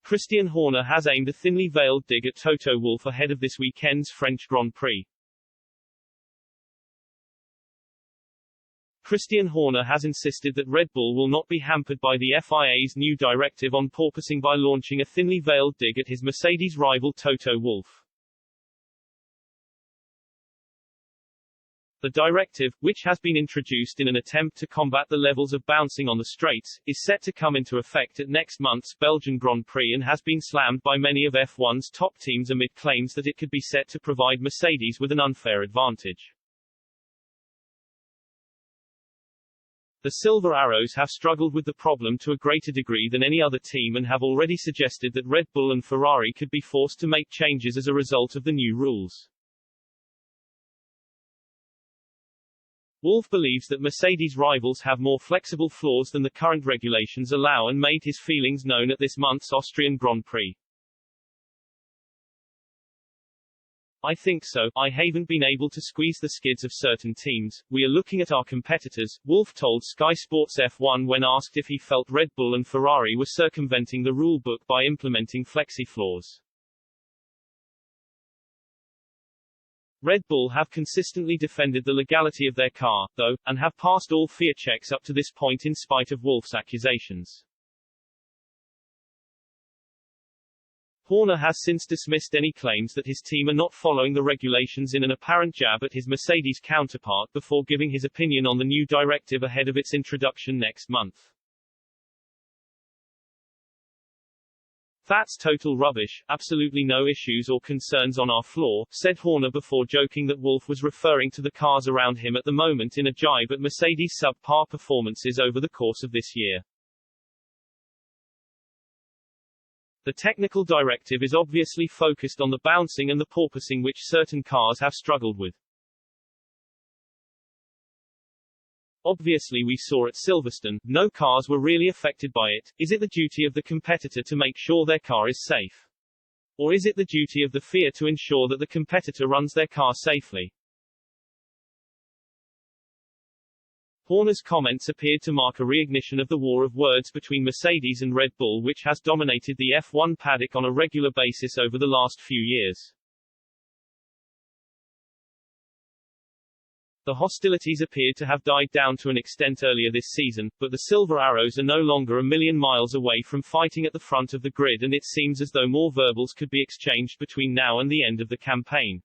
Christian Horner has aimed a thinly veiled dig at Toto Wolff ahead of this weekend's French Grand Prix. Christian Horner has insisted that Red Bull will not be hampered by the FIA's new directive on porpoising by launching a thinly veiled dig at his Mercedes rival Toto Wolff. The directive, which has been introduced in an attempt to combat the levels of bouncing on the straights, is set to come into effect at next month's Belgian Grand Prix and has been slammed by many of F1's top teams amid claims that it could be set to provide Mercedes with an unfair advantage. The Silver Arrows have struggled with the problem to a greater degree than any other team and have already suggested that Red Bull and Ferrari could be forced to make changes as a result of the new rules. Wolff believes that Mercedes rivals have more flexible floors than the current regulations allow and made his feelings known at this month's Austrian Grand Prix. I think so. I haven't been able to squeeze the skids of certain teams. We are looking at our competitors, Wolff told Sky Sports F1 when asked if he felt Red Bull and Ferrari were circumventing the rulebook by implementing flexi floors. Red Bull have consistently defended the legality of their car, though, and have passed all FIA checks up to this point in spite of Wolff's accusations. Horner has since dismissed any claims that his team are not following the regulations in an apparent jab at his Mercedes counterpart before giving his opinion on the new directive ahead of its introduction next month. "That's total rubbish, absolutely no issues or concerns on our floor," said Horner before joking that Wolff was referring to the cars around him at the moment in a jibe at Mercedes' subpar performances over the course of this year. The technical directive is obviously focused on the bouncing and the porpoising which certain cars have struggled with. Obviously we saw at Silverstone, no cars were really affected by it. Is it the duty of the competitor to make sure their car is safe? Or is it the duty of the FIA to ensure that the competitor runs their car safely? Horner's comments appeared to mark a reignition of the war of words between Mercedes and Red Bull which has dominated the F1 paddock on a regular basis over the last few years. The hostilities appeared to have died down to an extent earlier this season, but the Silver Arrows are no longer a million miles away from fighting at the front of the grid and it seems as though more verbals could be exchanged between now and the end of the campaign.